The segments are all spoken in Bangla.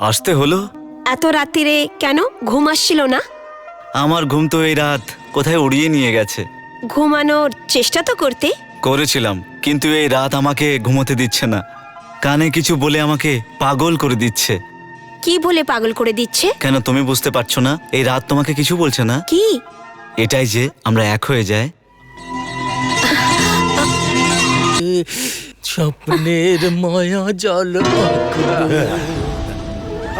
আসতে হলো। এত রাত্রিরে কেন? ঘুম আসছিল না? আমার ঘুম তো এই রাত কোথায় উড়িয়ে নিয়ে গেছে। ঘুমানোর চেষ্টা তো করতে। করেছিলাম, কিন্তু এই রাত আমাকে ঘুমোতে দিচ্ছে না। কানে কিছু বলে আমাকে পাগল করে দিচ্ছে। কি বলে পাগল করে দিচ্ছে? কেন তুমি বুঝতে পারছো না? এই রাত তোমাকে কিছু বলছে না? কি? এটাই যে আমরা এক হয়ে যায়। স্বপ্নের মায়া জল।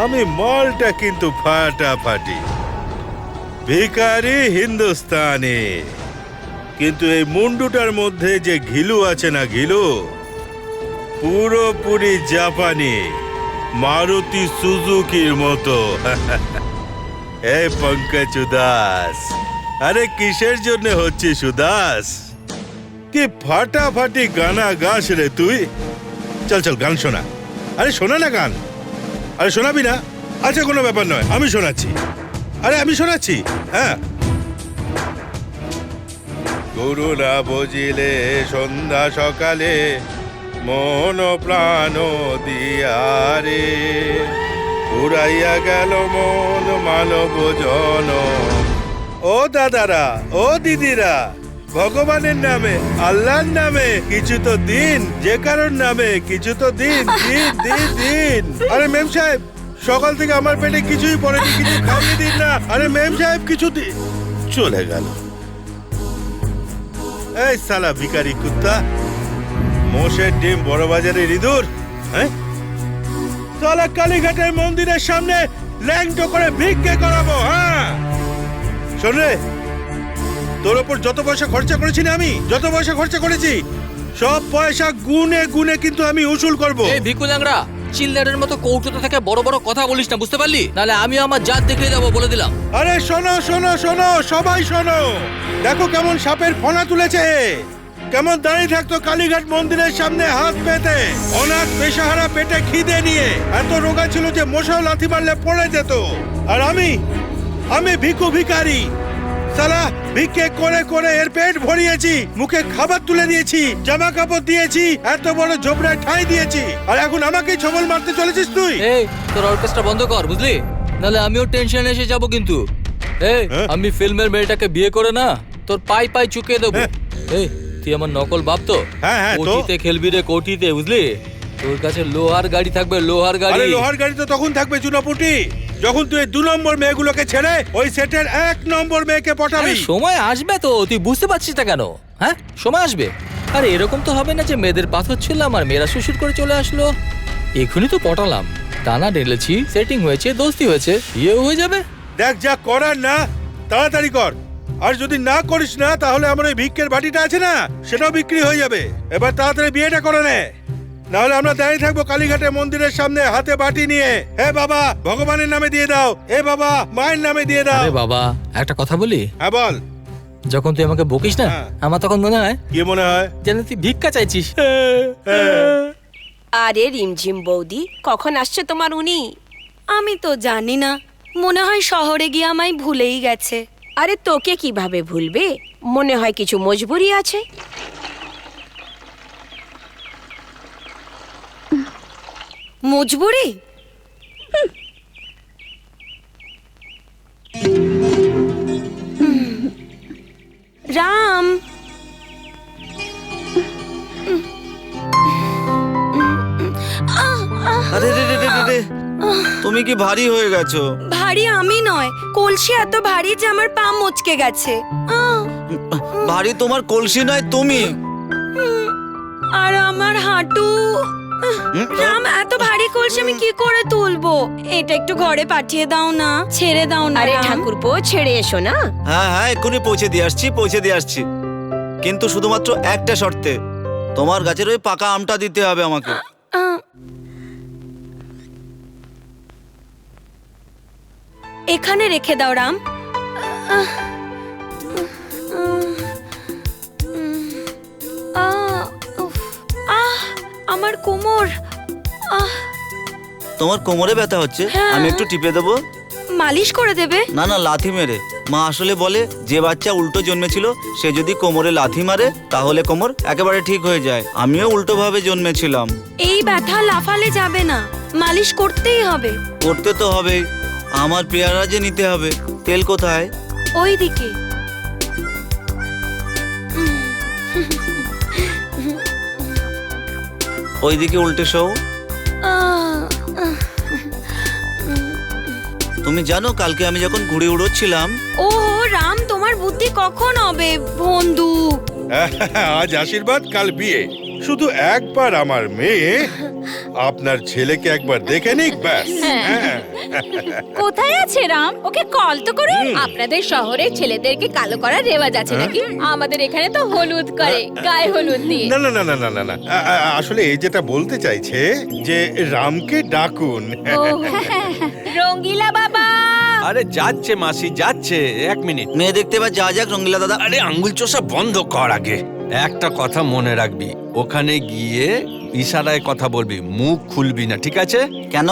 আমি মালটা কিন্তু ফাটাফাটি ভিখারি হিন্দুস্তানি, কিন্তু এই মুন্ডুটার মধ্যে যে ঘিলু আছে না, ঘিলু পুরোপুরি জাপানি, মারুতি সুজুকির মতো। এই পঙ্কজ উদাস, আরে কিসের জন্য হচ্ছে উদাস? কি ফাটাফাটি গানা গাস রে তুই। চল চল গান শোনা। আরে শোনা না গান। আরে শোনাবি না? আচ্ছা কোনো ব্যাপার নয়, আমি শোনাচ্ছি। আরে আমি শোনাচ্ছি, হ্যাঁ। গুরু না বুঝিলে সন্ধ্যা সকালে মন প্রাণ দিয়ারে, উড়াইয়া গেল মন মানব জন। ও দাদারা, ও দিদিরা, ভগবানের নামে, আল্লাহর নামে কিছু তো দিন, যে কারোর নামে কিছু তো দিন, দিন দিন দিন। আরে মেম সাহেব, সকাল থেকে আমার পেটে কিছুই পড়েনি, কিছু খাইয়ে দিন না। আরে মেম সাহেব কিছু দিন। চলে গেল। এই সালা ভিখারি কুত্তা, মোষের ডিম বড় বাজারের ইঁদুর। হ্যাঁ, সালা কালীঘাটের মন্দিরের সামনে ল্যাংটো করে ভিক্ষে করাবো। হ্যাঁ শোন রে, তোর ওপর যত পয়সা খরচা করেছি না, আমি যত পয়সা খরচা করেছি সব পয়সা গুনে গুনে কিন্তু আমি উসুল করব। এই ভিকু ল্যাংড়া, চিল্লারের মতো কৌটোতে থেকে বড় বড় কথা বলিস না, বুঝতে পারলি? নাহলে আমি আমার জাত দেখিয়ে দেবো, বলে দিলাম। আরে শোনো শোনো শোনো, সবাই শোনো। দেখো কেমন সাপের ফনা তুলেছে, কেমন দাঁড়িয়ে থাকতো কালীঘাট মন্দিরের সামনে হাত পেতে, অনাথ পেশাহারা পেটে খিদে নিয়ে। এত রোগা ছিল যে মশাও লাথি মারলে পড়ে যেত। আর আমি ভিকু ভিখারি, সালা ভিক্ষে করে করে এর পেট ভরিয়েছি, মুখে খাবার তুলে দিয়েছি, জামা কাপড় দিয়েছি, এত বড় ঝোপড়ায় ঠাঁই দিয়েছি, আর এখন আমাকেই ছবল মারতে চলেছিস তুই? এই তোর অর্কেস্ট্রা বন্ধ কর, বুঝলি? নাহলে আমিও টেনশনে এসে যাব কিন্তু। এই আমি ফিল্মের মেয়েটাকে বিয়ে করে না তোর পাই পাই চুকিয়ে দেবো। এই তুই আমার নকল বাপ তো? হ্যাঁ হ্যাঁ, তো কোটিতে খেলবি রে, কোটিতে, বুঝলি? তোর কাছে লোহার গাড়ি থাকবে, লোহার গাড়ি। আরে লোহার গাড়ি তো তখন থাকবে চুনাপুটি, যখন তুই 2 নম্বর মেয়েগুলোকে ছেড়ে ওই সেটের 1 নম্বর মেয়েকে পটাবি। আরে সময় আসবে তো, তুই বুঝতে পারছিস না কেন? হ্যাঁ সময় আসবে। আরে এরকম তো হবে না যে মেয়েদের পাথর ছিলাম আর মেয়েরা শ্বশুর করে চলে আসলো। এখনই তো পটালাম, টানা ঢেলেছি, সেটিং হয়েছে, দোস্তি হয়েছে, বিয়েও হয়ে যাবে। দেখ যা করার না তাড়াতাড়ি কর, আর যদি না করিস না তাহলে আমার ওই ভিক্ষের বাটিটা আছে না, সেটাও বিক্রি হয়ে যাবে। এবার তাড়াতাড়ি বিয়েটা করে নে, নাহলে আমরা দাঁড়িয়ে থাকবো কালীঘাটের মন্দিরের সামনে হাতে বাটি নিয়ে। হে বাবা ভগবানের নামে দিয়ে দাও, হে বাবা মায়ের নামে দিয়ে দাও। আরে বাবা একটা কথা বলি? হ্যাঁ বল। যখন তুই আমাকে বকিস না, আমার তখন মনে হয় কি মনে হয়? যেন তুই ভিক্ষা চাইছিস। আরে রিমঝিম বৌদি, কখন আসছে তোমার উনি? আমি তো জানি না, মনে হয় শহরে গিয়ে আমায় ভুলেই গেছে। আরে তোকে কিভাবে ভুলবে? মনে হয় কিছু মজবুরি আছে। মজবুরি? রাম, আরে রে রে রে রে রে, তুমি কি ভারী হয়ে গেছো? ভারী আমি নয়, কলসি এত ভারী যে আমার পা মচকে গেছে। ভারী তোমার কলসি নয়, তুমি। আর আমার হাঁটু। রাম, এত ভারী কলসি আমি কি করে তুলবো? এটা একটু ঘরে পাঠিয়ে দাও না, ছেড়ে দাও না। আরে রাম। ঠাকুরপো, ছেড়ে এসো না। হ্যাঁ হ্যাঁ, এক্ষুনি পৌঁছে দিয়ে আসছি, কিন্তু শুধুমাত্র একটা শর্তে, তোমার গাছের ওই পাকা আমটা দিতে হবে আমাকে। এখানে রেখে দাও রাম। আমার কোমর। তোমার কোমরে ব্যথা হচ্ছে? হ্যাঁ। আমি একটু টিপে দেবো? মালিশ করে দেবে? না না, লাথি মেরে। মা আসলে বলে যে বাচ্চা উল্টো জন্মেছিল সে যদি কোমরে লাথি মারে তাহলে কোমর একেবারে ঠিক হয়ে যায়। আমিও উল্টো ভাবে জন্মেছিলাম। এই ব্যথা লাফালে যাবে না। মালিশ করতেই হবে। করতে তো হবে, আমার পেয়ারা যে নিতে হবে। তেল কোথায়? ওইদিকে। ওইদিকে উল্টে শো। তুমি জানো কালকে আমি যখন ঘুড়ি উড়োচ্ছিলাম, ও রাম, তোমার বুদ্ধি কখন হবে বন্ধু? আজ আশীর্বাদ, কাল বিয়ে। শুধু একবার আমার মেয়ে আপনার ছেলেকে একবার দেখে নিক, ব্যাস। হ্যাঁ। কোথায় আছে রাম? ওকে কল তো করুন। আপনাদের শহরে ছেলেদেরকে কালো করার রেওয়াজ আছে নাকি? আমাদের এখানে তো হলুদ করে, গায়ে হলুদ দিয়ে। না না না না না না না, আসলে এই যেটা বলতে চাইছে যে রামকে ডাকুন। ও, রঙ্গিলা বাবা। আরে যাচ্ছে মাসি, যাচ্ছে। 1 মিনিট। মেয়ে দেখতে এবার যা যাক রঙ্গিলা দাদা। আরে আঙ্গুল চোষা বন্ধ কর আগে। একটা কথা মনে রাখবি, ওখানে গিয়ে ইশারায় কথা বলবি, মুখ খুলবি না, ঠিক আছে? কেন?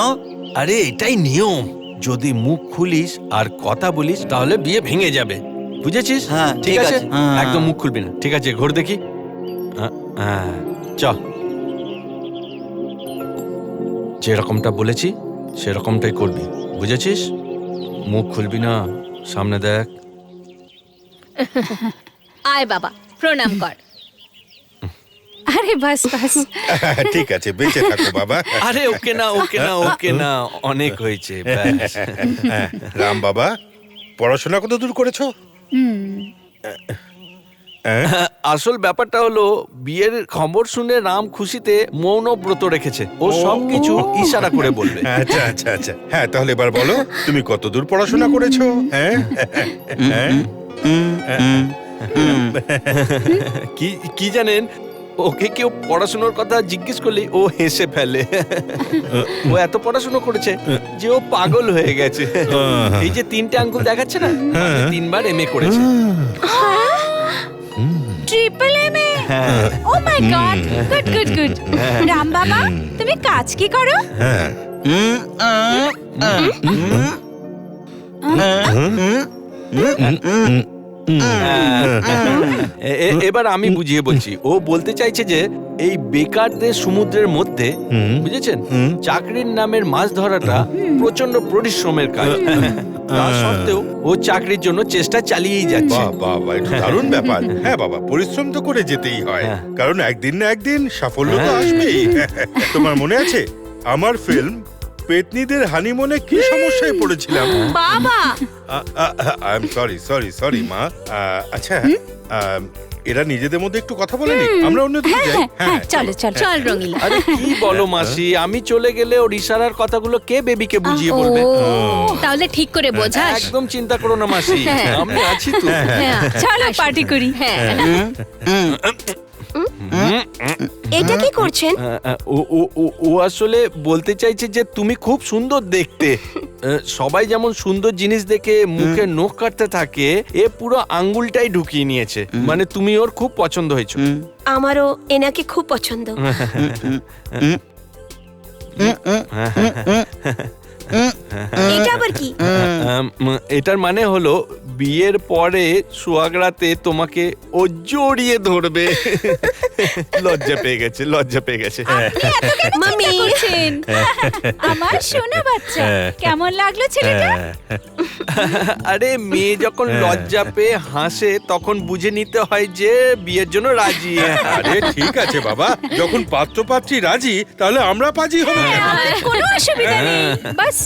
আরে এটাই নিয়ম। যদি মুখ খুলিস আর কথা বলিস তাহলে বিয়ে ভেঙে যাবে, বুঝেছিস? হ্যাঁ, ঠিক ঠিক আছে। আছে। হ্যাঁ। একদম মুখ খুলবি না, ঠিক আছে? ঘোর দেখি। চ, যেরকমটা বলেছি সেরকমটাই করবি, বুঝেছিস? মুখ খুলবি না, সামনে দেখ। আয় বাবা, প্রণাম কর। আরে বাস বাস। ঠিক আছে, বেঁচে থাকো বাবা। আরে ওকে না, ওকে না, ওকে না, অনেক হয়েছে, ব্যাস। রাম বাবা, পড়াশোনা কত দূর করেছো? আসল ব্যাপারটা হলো, বিয়ের খবর শুনে রাম খুশিতে মৌন ব্রত রেখেছে। ও সবকিছু ইশারা করে বলবে। আচ্ছা আচ্ছা আচ্ছা, হ্যাঁ তাহলে এবার বলো তুমি কত দূর পড়াশোনা করেছো? হ্যাঁ হ্যাঁ। কি কি জানেন, ওকে কেউ পড়াশোনার কথা জিজ্ঞেস করলে ও হেসে ফেলে। ও এত পড়াশোনা করেছে যে ও পাগল হয়ে গেছে। এই যে 3টে আঙ্গুল দেখাচ্ছে না, 3বার এমএ করেছে। Triple MA. Oh my god, good good good. Ram বাবা, তুমি কাজ কি করো? হ্যাঁ। এবার আমি বুঝিয়ে বলছি। ও বলতে চাইছে যে এই বেকারদের সমুদ্রের মধ্যে, বুঝেছেন, চাকরির নামের মাছ ধরাটা প্রচন্ড পরিশ্রমের কাজ। তা সত্ত্বেও ও চাকরির জন্য চেষ্টা চালিয়েই যাচ্ছে। বাহ বাহ বাহ, এটা দারুণ ব্যাপার। হ্যাঁ বাবা, পরিশ্রম তো করে যেতেই হয়, কারণ একদিন না একদিন সাফল্য তো আসবেই। তোমার মনে আছে আমার ফিল্ম পেতনিদের হানিমুনে কি সমস্যায় পড়েছিলাম? বাবা, I am sorry sorry sorry মা। আচ্ছা, এরা নিজেদের মধ্যে একটু কথা বলেনি, আমরা অন্যদিকে যাই। হ্যাঁ চলো চলো। চল রঙ্গিলা। আরে কি বলো মাসি, আমি চলে গেলে ওর ইশারার কথাগুলো কে বেবিকে বুঝিয়ে বলবে? তাহলে ঠিক করে বোঝাস। একদম চিন্তা করো না মাসি, আমি আছি তো। হ্যাঁ, চলো পার্টি করি। হ্যাঁ। এটা কি করছেন? ও আসলে বলতে চাইছে যে তুমি খুব সুন্দর দেখতে। সবাই যেমন সুন্দর জিনিস দেখে মুখে নখ কাটতে থাকে, এ পুরো আঙ্গুলটাই ঢুকিয়ে নিয়েছে। মানে তুমি ওর খুব পছন্দ হয়েছো। আমারও এনাকে খুব পছন্দ। এটা আবার কি? এটার মানে হলো বিয়ের পরে সোহাগরাতে তোমাকে ও জড়িয়ে ধরবে। লজ্জা পেয়ে গেছে, লজ্জা পেয়ে গেছে। মামি, আমার সোনা বাচ্চা, কেমন লাগলো ছেলেটা? আরে মেয়ে যখন লজ্জা পেয়ে হাসে তখন বুঝে নিতে হয় যে বিয়ের জন্য রাজি। আরে ঠিক আছে বাবা, যখন পাত্র পাত্রী রাজি তাহলে আমরা পাজি হব। কোনো অসুবিধা নেই, বাস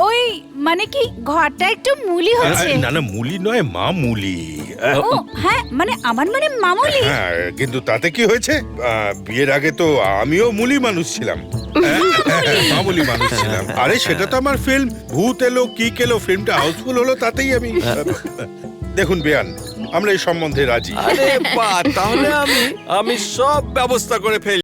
ওই মানে কি ঘরটা একটু মুলি হচ্ছে। না না, মুলি নয় মা, মুলি। ও হ্যাঁ, মানে আমার মানে মামুলি। হ্যাঁ, কিন্তু তাতে কি হয়েছে, বিয়ের আগে তো আমিও মুলি মানুষ ছিলাম। মামুলি মানুষ ছিলাম। আরে সেটা তো আমার ফিল্ম ভূত এলো কি কেলো, ফিল্মটা হাউসফুল হলো, তাতেই আমি। দেখুন বেয়ান, আমরা এই সম্বন্ধে রাজি। আরে বাহ, তাহলে আমি সব ব্যবস্থা করে ফেলি।